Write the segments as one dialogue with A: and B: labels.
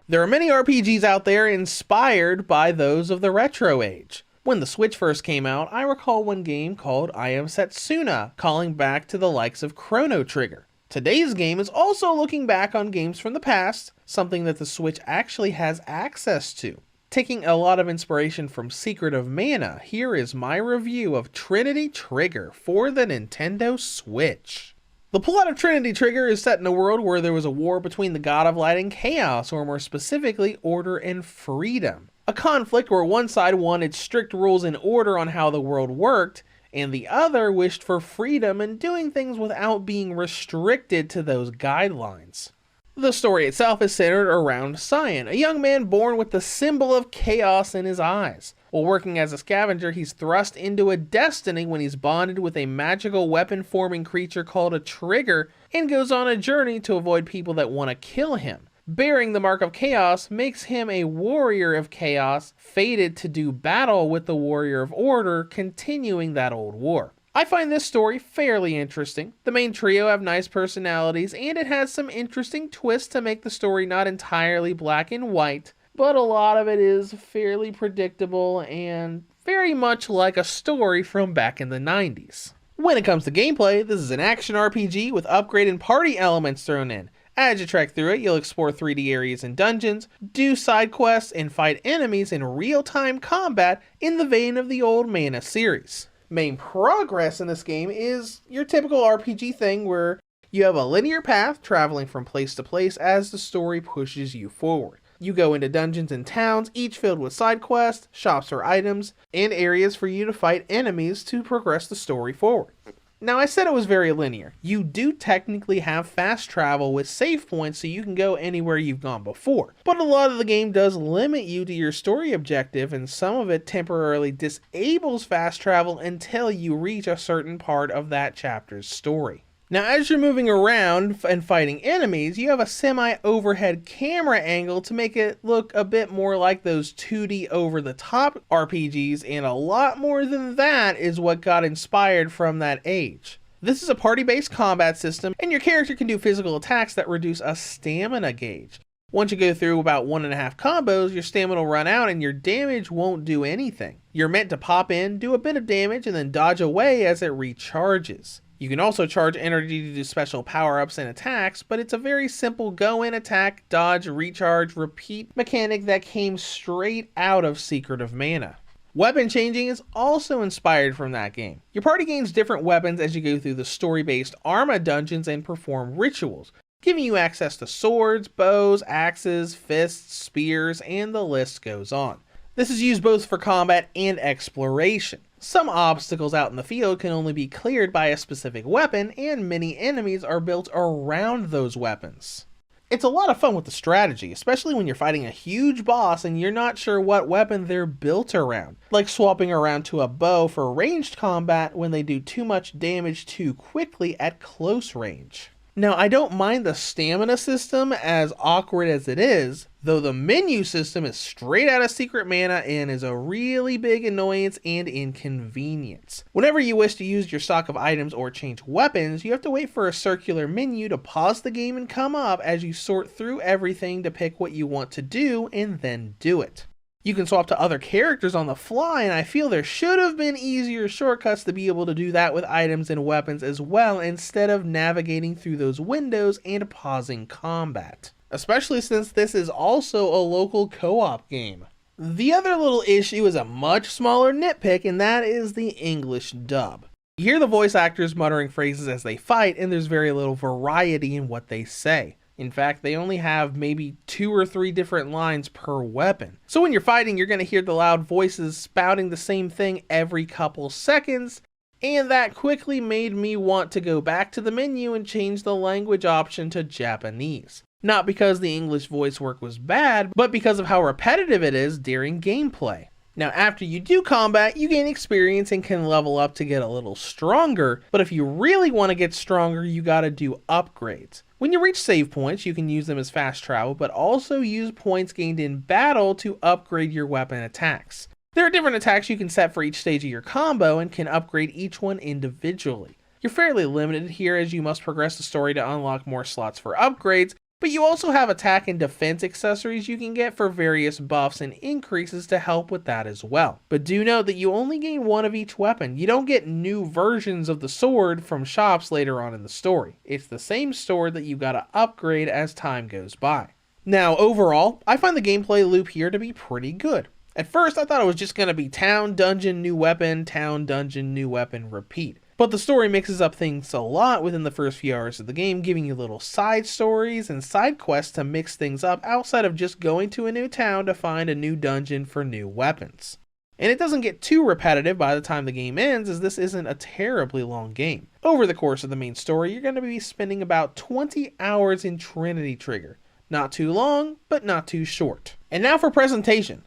A: There are many RPGs out there inspired by those of the retro age. When the Switch first came out, I recall one game called I Am Setsuna, calling back to the likes of Chrono Trigger. Today's game is also looking back on games from the past, something that the Switch actually has access to. Taking a lot of inspiration from Secret of Mana, here is my review of Trinity Trigger for the Nintendo Switch. The plot of Trinity Trigger is set in a world where there was a war between the God of Light and Chaos, or more specifically, Order and Freedom. A conflict where one side wanted strict rules and order on how the world worked, and the other wished for freedom and doing things without being restricted to those guidelines. The story itself is centered around Cyan, a young man born with the symbol of chaos in his eyes. While working as a scavenger, he's thrust into a destiny when he's bonded with a magical weapon-forming creature called a trigger, and goes on a journey to avoid people that want to kill him. Bearing the mark of chaos makes him a warrior of chaos, fated to do battle with the warrior of order, continuing that old war. I find this story fairly interesting. The main trio have nice personalities, and it has some interesting twists to make the story not entirely black and white, but a lot of it is fairly predictable and very much like a story from back in the 90s. When it comes to gameplay, this is an action RPG with upgrade and party elements thrown in. As you trek through it, you'll explore 3D areas and dungeons, do side quests, and fight enemies in real-time combat in the vein of the old Mana series. Main progress in this game is your typical RPG thing where you have a linear path traveling from place to place as the story pushes you forward. You go into dungeons and towns, each filled with side quests, shops for items, and areas for you to fight enemies to progress the story forward. Now, I said it was very linear. You do technically have fast travel with save points so you can go anywhere you've gone before. But a lot of the game does limit you to your story objective, and some of it temporarily disables fast travel until you reach a certain part of that chapter's story. Now, as you're moving around and fighting enemies, you have a semi-overhead camera angle to make it look a bit more like those 2D over-the-top RPGs, and a lot more than that is what got inspired from that age. This is a party-based combat system, and your character can do physical attacks that reduce a stamina gauge. Once you go through about 1.5 combos, your stamina will run out and your damage won't do anything. You're meant to pop in, do a bit of damage, and then dodge away as it recharges. You can also charge energy to do special power-ups and attacks, but it's a very simple go in, attack, dodge, recharge, repeat mechanic that came straight out of Secret of Mana. Weapon changing is also inspired from that game. Your party gains different weapons as you go through the story-based Arma dungeons and perform rituals, giving you access to swords, bows, axes, fists, spears, and the list goes on. This is used both for combat and exploration. Some obstacles out in the field can only be cleared by a specific weapon, and many enemies are built around those weapons. It's a lot of fun with the strategy, especially when you're fighting a huge boss and you're not sure what weapon they're built around, like swapping around to a bow for ranged combat when they do too much damage too quickly at close range. Now, I don't mind the stamina system, as awkward as it is, though the menu system is straight out of Secret Mana and is a really big annoyance and inconvenience. Whenever you wish to use your stock of items or change weapons, you have to wait for a circular menu to pause the game and come up as you sort through everything to pick what you want to do and then do it. You can swap to other characters on the fly, and I feel there should have been easier shortcuts to be able to do that with items and weapons as well, instead of navigating through those windows and pausing combat. Especially since this is also a local co-op game. The other little issue is a much smaller nitpick, and that is the English dub. You hear the voice actors muttering phrases as they fight, and there's very little variety in what they say. In fact, they only have maybe 2 or 3 different lines per weapon. So when you're fighting, you're going to hear the loud voices spouting the same thing every couple seconds, and that quickly made me want to go back to the menu and change the language option to Japanese. Not because the English voice work was bad, but because of how repetitive it is during gameplay. Now, after you do combat, you gain experience and can level up to get a little stronger, but if you really want to get stronger, you gotta do upgrades. When you reach save points, you can use them as fast travel, but also use points gained in battle to upgrade your weapon attacks. There are different attacks you can set for each stage of your combo and can upgrade each one individually. You're fairly limited here as you must progress the story to unlock more slots for upgrades, But you also have attack and defense accessories you can get for various buffs and increases to help with that as well. But do note that you only gain one of each weapon. You don't get new versions of the sword from shops later on in the story. It's the same sword that you gotta upgrade as time goes by. Now, overall, I find the gameplay loop here to be pretty good. At first, I thought it was just going to be town, dungeon, new weapon, town, dungeon, new weapon, repeat. But the story mixes up things a lot within the first few hours of the game, giving you little side stories and side quests to mix things up outside of just going to a new town to find a new dungeon for new weapons. And it doesn't get too repetitive by the time the game ends, as this isn't a terribly long game. Over the course of the main story, you're going to be spending about 20 hours in Trinity Trigger. Not too long, but not too short. And now for presentation.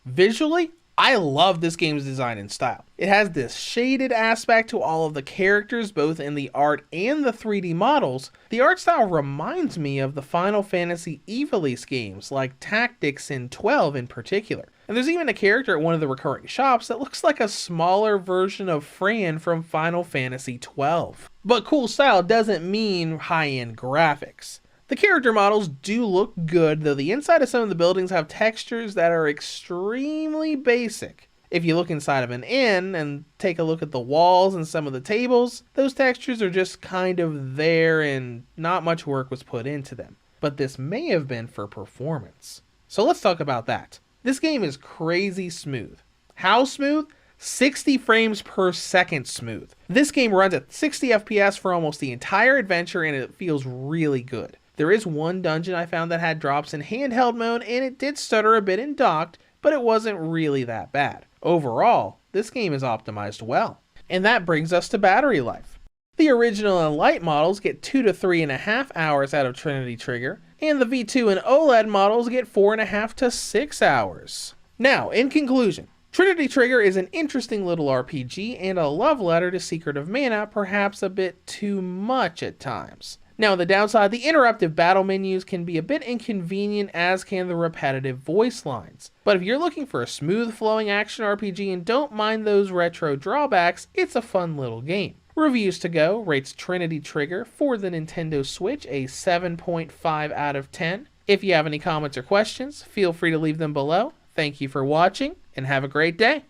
A: Visually, I love this game's design and style. It has this shaded aspect to all of the characters, both in the art and the 3D models. The art style reminds me of the Final Fantasy Ivalice games, like Tactics and 12 in particular. And there's even a character at one of the recurring shops that looks like a smaller version of Fran from Final Fantasy 12. But cool style doesn't mean high-end graphics. The character models do look good, though the inside of some of the buildings have textures that are extremely basic. If you look inside of an inn and take a look at the walls and some of the tables, those textures are just kind of there and not much work was put into them. But this may have been for performance. So let's talk about that. This game is crazy smooth. How smooth? 60 frames per second smooth. This game runs at 60 FPS for almost the entire adventure and it feels really good. There is one dungeon I found that had drops in handheld mode and it did stutter a bit in docked, but it wasn't really that bad. Overall, this game is optimized well. And that brings us to battery life. The original and light models get 2 to 3.5 hours out of Trinity Trigger, and the V2 and OLED models get 4.5 to 6 hours. Now, in conclusion, Trinity Trigger is an interesting little RPG and a love letter to Secret of Mana, perhaps a bit too much at times. Now, on the downside, the interruptive battle menus can be a bit inconvenient, as can the repetitive voice lines. But if you're looking for a smooth flowing action RPG and don't mind those retro drawbacks, it's a fun little game. Reviews to Go rates Trinity Trigger for the Nintendo Switch a 7.5 out of 10. If you have any comments or questions, feel free to leave them below. Thank you for watching, and have a great day.